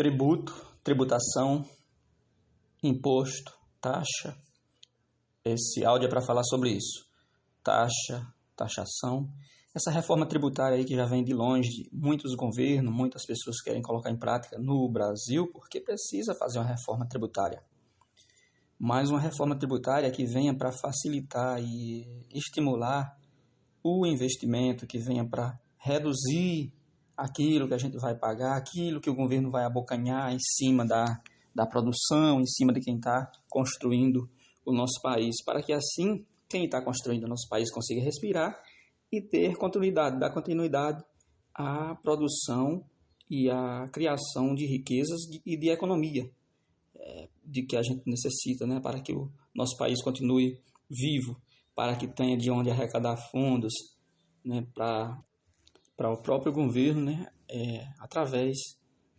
Tributo, tributação, imposto, taxa. Esse áudio é para falar sobre isso. Taxa, taxação. Essa reforma tributária aí que já vem de longe, muitos governos, muitas pessoas querem colocar em prática no Brasil porque precisa fazer uma reforma tributária. Mas uma reforma tributária que venha para facilitar e estimular o investimento, que venha para reduzir aquilo que a gente vai pagar, aquilo que o governo vai abocanhar em cima da produção, em cima de quem está construindo o nosso país, para que assim quem está construindo o nosso país consiga respirar e ter continuidade, dar continuidade à produção e à criação de riquezas e de economia de que a gente necessita, né, para que o nosso país continue vivo, para que tenha de onde arrecadar fundos, né, para o próprio governo, né, através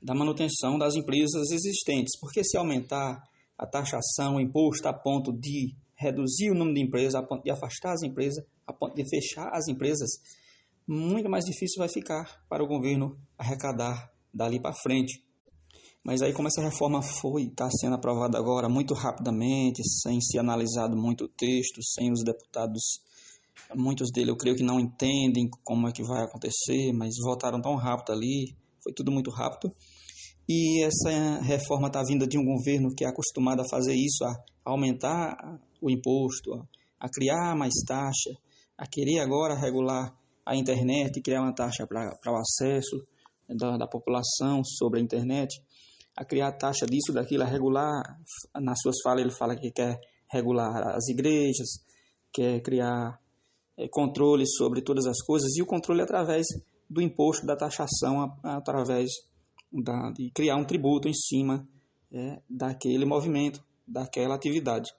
da manutenção das empresas existentes. Porque se aumentar a taxação, o imposto a ponto de reduzir o número de empresas, a ponto de afastar as empresas, a ponto de fechar as empresas, muito mais difícil vai ficar para o governo arrecadar dali para frente. Mas aí, como essa reforma está sendo aprovada agora muito rapidamente, sem ser analisado muito o texto, sem os deputados, muitos deles eu creio que não entendem como é que vai acontecer, mas votaram tão rápido ali, foi tudo muito rápido. E essa reforma está vinda de um governo que é acostumado a fazer isso, a aumentar o imposto, a criar mais taxa, a querer agora regular a internet e criar uma taxa para o acesso da população sobre a internet, a criar taxa disso, daquilo, a regular. Nas suas falas ele fala que quer regular as igrejas, quer criar controle sobre todas as coisas, e o controle através do imposto, da taxação, através de criar um tributo em cima daquele movimento, daquela atividade.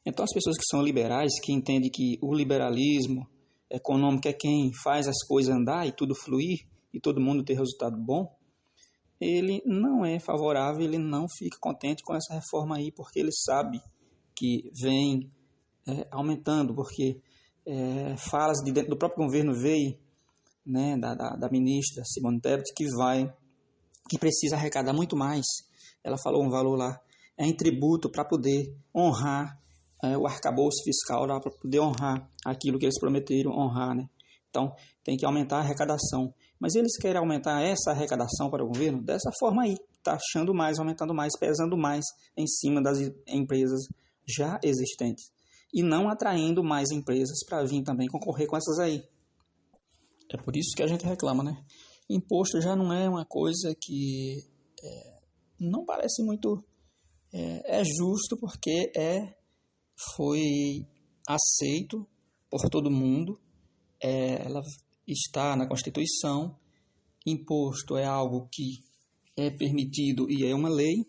Então as pessoas que são liberais, que entendem que o liberalismo econômico é quem faz as coisas andar e tudo fluir e todo mundo ter resultado bom, ele não é favorável, ele não fica contente com essa reforma aí, porque ele sabe que vem aumentando, porque falas de dentro do próprio governo veio, né, da ministra Simone Tebet, que precisa arrecadar muito mais. Ela falou um valor lá em tributo para poder honrar o arcabouço fiscal, para poder honrar aquilo que eles prometeram honrar, né? Então, tem que aumentar a arrecadação. Mas eles querem aumentar essa arrecadação para o governo dessa forma aí, taxando mais, aumentando mais, pesando mais em cima das empresas já existentes. E não atraindo mais empresas para vir também concorrer com essas aí. É por isso que a gente reclama, né? Imposto já não é uma coisa que não parece muito justo, porque foi aceito por todo mundo. Ela está na Constituição. Imposto é algo que é permitido e é uma lei,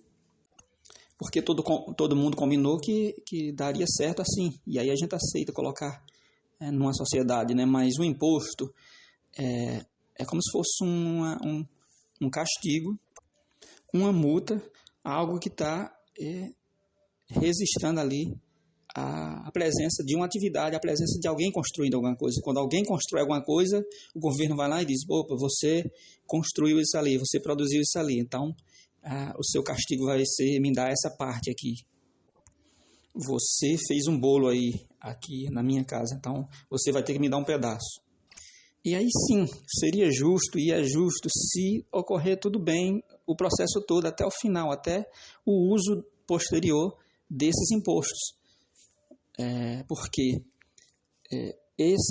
porque todo mundo combinou que daria certo assim, e aí a gente aceita colocar numa sociedade, né? Mas o imposto é como se fosse um castigo, uma multa, algo que está registrando ali a presença de uma atividade, a presença de alguém construindo alguma coisa. Quando alguém constrói alguma coisa, o governo vai lá e diz: opa, você construiu isso ali, você produziu isso ali, então o seu castigo vai ser me dar essa parte aqui. Você fez um bolo aí, aqui na minha casa, então você vai ter que me dar um pedaço. E aí sim, seria justo e é justo se ocorrer tudo bem o processo todo até o final, até o uso posterior desses impostos. Porque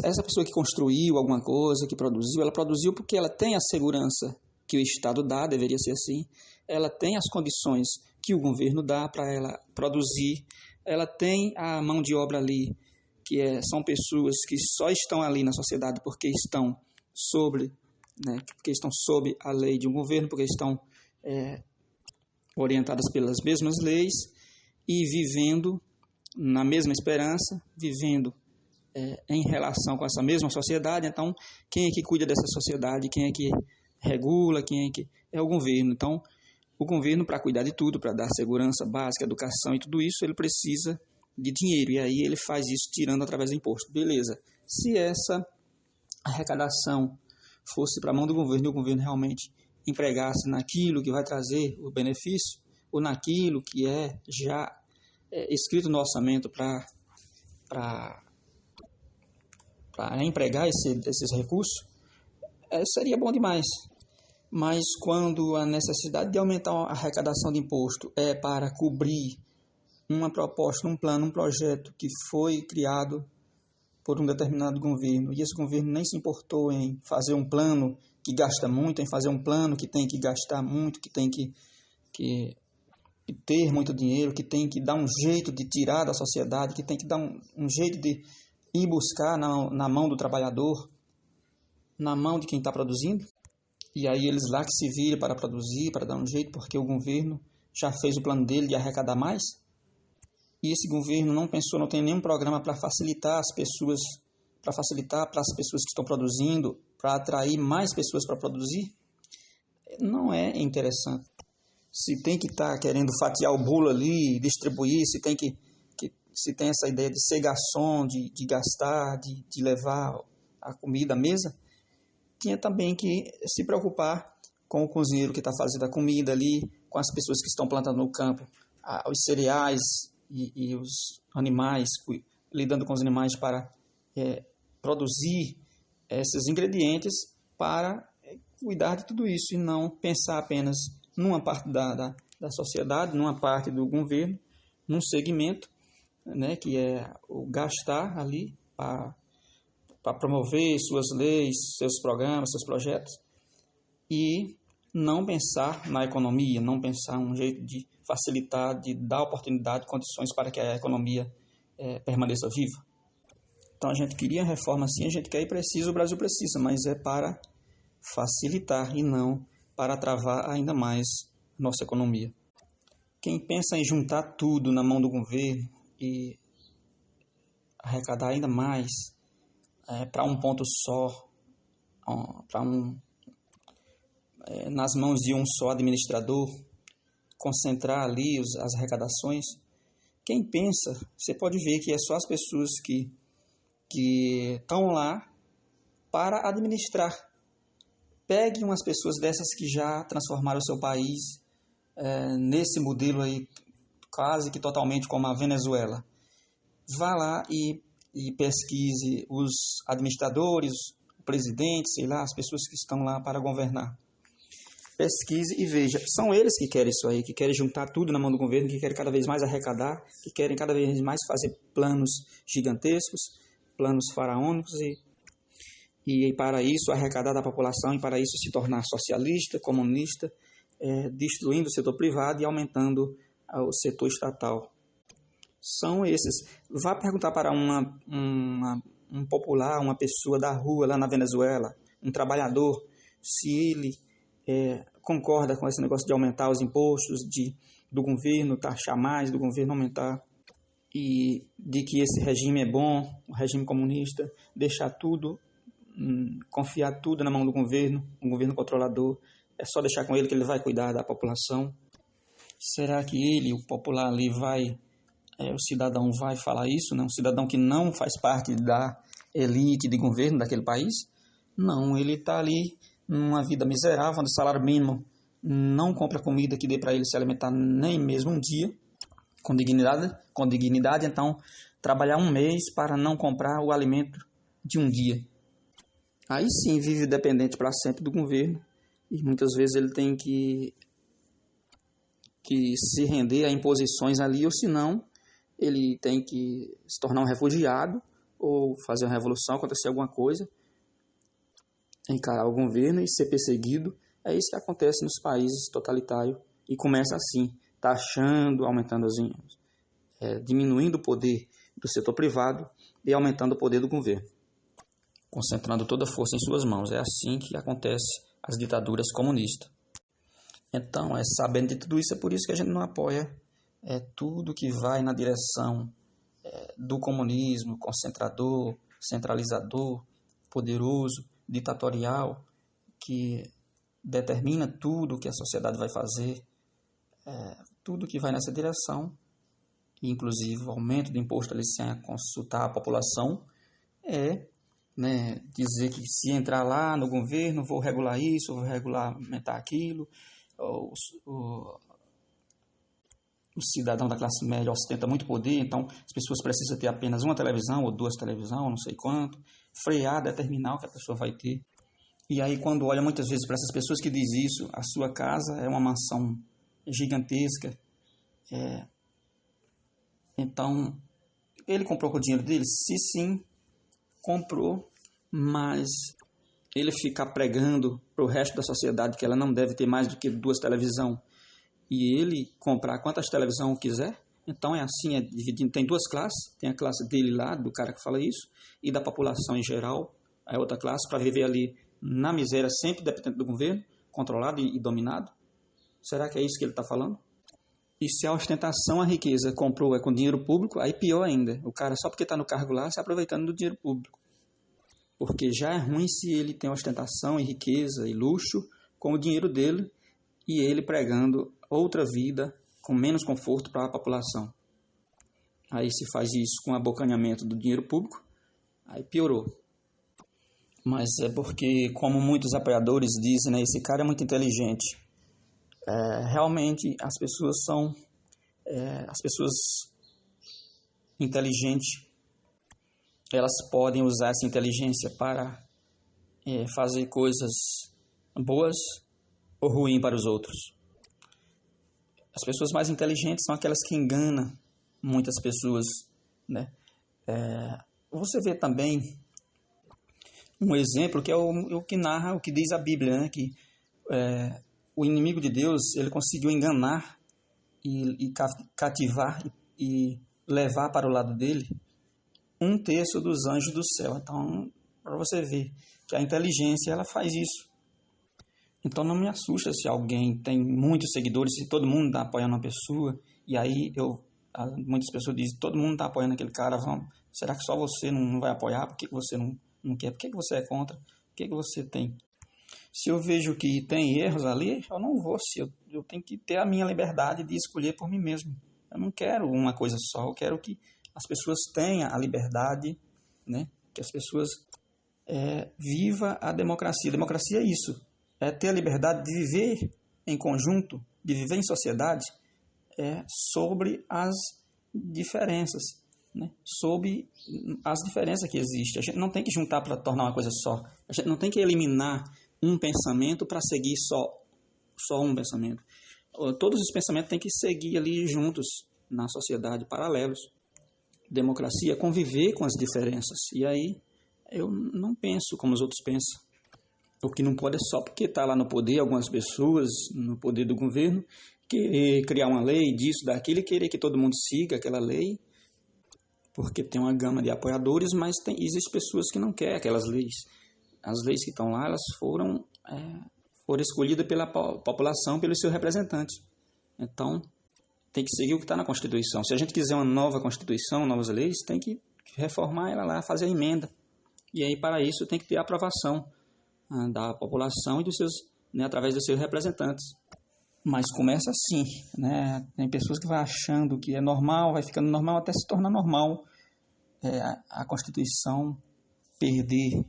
essa pessoa que construiu alguma coisa, que produziu, ela produziu porque ela tem a segurança que o Estado dá, deveria ser assim, ela tem as condições que o governo dá para ela produzir, ela tem a mão de obra ali, que são pessoas que só estão ali na sociedade porque estão porque estão sob a lei de um governo, porque estão orientadas pelas mesmas leis e vivendo na mesma esperança, vivendo em relação com essa mesma sociedade. Então, quem é que cuida dessa sociedade? Quem é que regula? Quem é que é o governo? Então, o governo, para cuidar de tudo, para dar segurança básica, educação e tudo isso, ele precisa de dinheiro. E aí ele faz isso tirando através do imposto. Beleza. Se essa arrecadação fosse para a mão do governo e o governo realmente empregar-se naquilo que vai trazer o benefício ou naquilo que é já escrito no orçamento para empregar esses recursos, seria bom demais. Mas quando a necessidade de aumentar a arrecadação de imposto é para cobrir uma proposta, um plano, um projeto que foi criado por um determinado governo, e esse governo nem se importou em fazer um plano que gasta muito, em fazer um plano que tem que gastar muito, que tem que ter muito dinheiro, que tem que dar um jeito de tirar da sociedade, que tem que dar um jeito de ir buscar na mão do trabalhador, na mão de quem está produzindo, e aí eles lá que se viram para produzir, para dar um jeito, porque o governo já fez o plano dele de arrecadar mais, e esse governo não pensou, não tem nenhum programa para facilitar as pessoas, para facilitar para as pessoas que estão produzindo, para atrair mais pessoas para produzir, não é interessante. Se tem que estar querendo fatiar o bolo ali, distribuir, se tem essa ideia de ser garçom, de gastar, de levar a comida à mesa, tinha também que se preocupar com o cozinheiro que está fazendo a comida ali, com as pessoas que estão plantando no campo os cereais e os animais, lidando com os animais para produzir esses ingredientes para cuidar de tudo isso e não pensar apenas numa parte da sociedade, numa parte do governo, num segmento, né, que é o gastar ali para promover suas leis, seus programas, seus projetos, e não pensar na economia, não pensar um jeito de facilitar, de dar oportunidade, condições para que a economia permaneça viva. Então a gente queria reforma assim, a gente quer e precisa, o Brasil precisa, mas é para facilitar e não para travar ainda mais nossa economia. Quem pensa em juntar tudo na mão do governo e arrecadar ainda mais para um ponto só, nas mãos de um só administrador, concentrar ali as arrecadações, quem pensa, você pode ver que é só as pessoas que estão lá para administrar. Pegue umas pessoas dessas que já transformaram o seu país nesse modelo aí, quase que totalmente como a Venezuela. Vá lá e pesquise os administradores, o presidente, sei lá, as pessoas que estão lá para governar. Pesquise e veja, são eles que querem isso aí, que querem juntar tudo na mão do governo, que querem cada vez mais arrecadar, que querem cada vez mais fazer planos gigantescos, planos faraônicos e para isso arrecadar da população e para isso se tornar socialista, comunista, destruindo o setor privado e aumentando o setor estatal. São esses. Vá perguntar para um popular, uma pessoa da rua lá na Venezuela, um trabalhador, se ele concorda com esse negócio de aumentar os impostos, do governo taxar mais, do governo aumentar, e de que esse regime é bom, o regime comunista, deixar tudo, confiar tudo na mão do governo, um governo controlador, é só deixar com ele que ele vai cuidar da população. Será que ele, o popular ali, o cidadão vai falar isso, né? Um cidadão que não faz parte da elite de governo daquele país? Não, ele está ali numa vida miserável, onde o salário mínimo não compra comida que dê para ele se alimentar nem mesmo um dia, com dignidade, então trabalhar um mês para não comprar o alimento de um dia. Aí sim vive dependente para sempre do governo e muitas vezes ele tem que se render a imposições ali, ou senão ele tem que se tornar um refugiado ou fazer uma revolução, acontecer alguma coisa, encarar o governo e ser perseguido. É isso que acontece nos países totalitários e começa assim, taxando, aumentando diminuindo o poder do setor privado e aumentando o poder do governo, concentrando toda a força em suas mãos. É assim que acontece as ditaduras comunistas. Então, sabendo de tudo isso, é por isso que a gente não apoia tudo que vai na direção do comunismo, concentrador, centralizador, poderoso, ditatorial, que determina tudo que a sociedade vai fazer, tudo que vai nessa direção, inclusive o aumento do imposto ali sem consultar a população, é né, dizer que se entrar lá no governo, vou regular isso, vou regulamentar aquilo. O cidadão da classe média ostenta muito poder, então as pessoas precisam ter apenas uma televisão ou duas televisões, não sei quanto, frear, determinar o que a pessoa vai ter. E aí, quando olha muitas vezes para essas pessoas que dizem isso, a sua casa é uma mansão gigantesca. Então, ele comprou com o dinheiro dele? Se sim, comprou, mas ele ficar pregando para o resto da sociedade que ela não deve ter mais do que duas televisões e ele comprar quantas televisões quiser, então é assim, é dividindo, tem duas classes, tem a classe dele lá, do cara que fala isso, e da população em geral, a outra classe, para viver ali na miséria, sempre dependente do governo, controlado e dominado. Será que é isso que ele está falando? E se a ostentação, a riqueza comprou é com dinheiro público, aí pior ainda, o cara só porque está no cargo lá, se aproveitando do dinheiro público. Porque já é ruim se ele tem ostentação e riqueza e luxo com o dinheiro dele e ele pregando outra vida com menos conforto para a população. Aí se faz isso com abocanhamento do dinheiro público, aí piorou. Mas é porque, como muitos apoiadores dizem, né, esse cara é muito inteligente. Realmente as pessoas são as pessoas inteligentes, elas podem usar essa inteligência para fazer coisas boas ou ruins para os outros. As pessoas mais inteligentes são aquelas que enganam muitas pessoas, né? Você vê também um exemplo que é o que narra, o que diz a Bíblia, né? Que o inimigo de Deus, ele conseguiu enganar e cativar e levar para o lado dele 1/3 dos anjos do céu. Então, para você ver que a inteligência, ela faz isso. Então, não me assusta se alguém tem muitos seguidores, se todo mundo está apoiando uma pessoa, e aí muitas pessoas dizem, todo mundo está apoiando aquele cara, será que só você não vai apoiar? Por que você não quer? Por que você é contra? Por que você tem? Se eu vejo que tem erros ali, eu não vou. Eu tenho que ter a minha liberdade de escolher por mim mesmo. Eu não quero uma coisa só, eu quero que as pessoas tenham a liberdade, né? Que as pessoas vivam a democracia. Democracia é isso, é ter a liberdade de viver em conjunto, de viver em sociedade, sobre as diferenças, né? Sobre as diferenças que existem. A gente não tem que juntar para tornar uma coisa só. A gente não tem que eliminar um pensamento para seguir só um pensamento. Todos os pensamentos têm que seguir ali juntos na sociedade, paralelos. Democracia é conviver com as diferenças. E aí eu não penso como os outros pensam. O que não pode é só porque está lá no poder, algumas pessoas no poder do governo, querer criar uma lei disso, daquilo, e querer que todo mundo siga aquela lei, porque tem uma gama de apoiadores, mas existem pessoas que não querem aquelas leis. As leis que estão lá, elas foram escolhidas pela população, pelos seus representantes. Então, tem que seguir o que está na Constituição. Se a gente quiser uma nova Constituição, novas leis, tem que reformar ela lá, fazer a emenda. E aí, para isso, tem que ter a aprovação da população e dos seus, né, através dos seus representantes. Mas começa assim, né? Tem pessoas que vão achando que é normal, vai ficando normal até se tornar normal a Constituição perder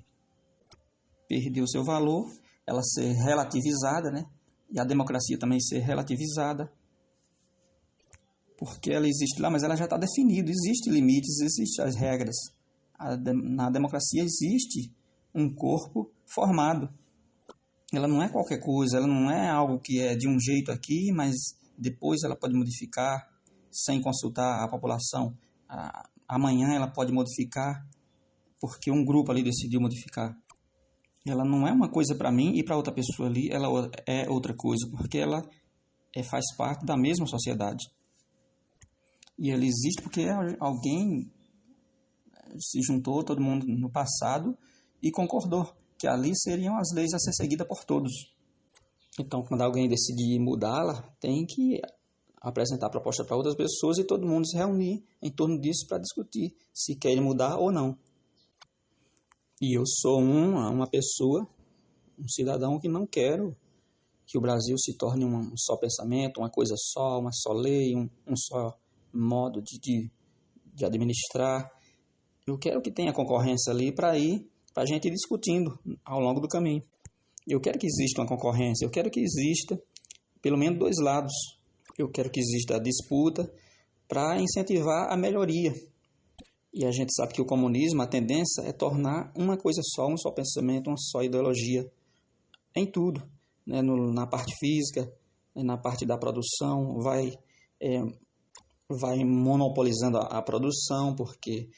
o seu valor, ela ser relativizada, né? E a democracia também ser relativizada, porque ela existe lá, mas ela já está definida, existem limites, existem as regras. Na democracia existe um corpo formado. Ela não é qualquer coisa, ela não é algo que é de um jeito aqui, mas depois ela pode modificar sem consultar a população. Amanhã ela pode modificar porque um grupo ali decidiu modificar. Ela não é uma coisa para mim e para outra pessoa ali, ela é outra coisa, porque ela faz parte da mesma sociedade. E ela existe porque alguém se juntou, todo mundo no passado, e concordou que ali seriam as leis a ser seguidas por todos. Então, quando alguém decidir mudá-la, tem que apresentar a proposta para outras pessoas e todo mundo se reunir em torno disso para discutir se querem mudar ou não. E eu sou uma pessoa, um cidadão que não quero que o Brasil se torne um só pensamento, uma coisa só, uma só lei, um só modo de administrar. Eu quero que tenha concorrência ali para ir para a gente ir discutindo ao longo do caminho. Eu quero que exista uma concorrência, eu quero que exista pelo menos dois lados. Eu quero que exista a disputa para incentivar a melhoria. E a gente sabe que o comunismo, a tendência é tornar uma coisa só, um só pensamento, uma só ideologia em tudo, né? Na parte física, na parte da produção, vai monopolizando a produção, porque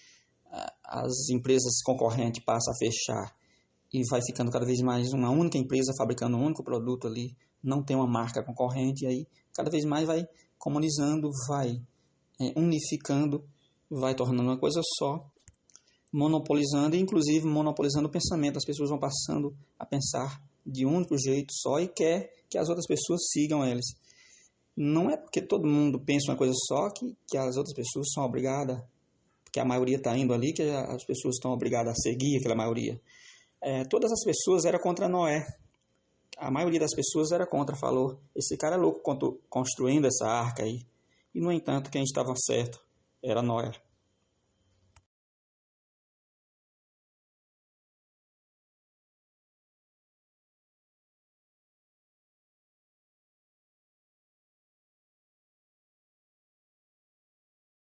as empresas concorrentes passam a fechar e vai ficando cada vez mais uma única empresa fabricando um único produto ali, não tem uma marca concorrente, e aí cada vez mais vai comunizando, vai unificando, vai tornando uma coisa só, monopolizando, e inclusive monopolizando o pensamento. As pessoas vão passando a pensar de um único jeito só e quer que as outras pessoas sigam eles. Não é porque todo mundo pensa uma coisa só que as outras pessoas são obrigadas, porque a maioria está indo ali, que as pessoas estão obrigadas a seguir aquela maioria. Todas as pessoas eram contra Noé. A maioria das pessoas era contra, falou, esse cara é louco construindo essa arca aí. E, no entanto, quem estava certo era Noé.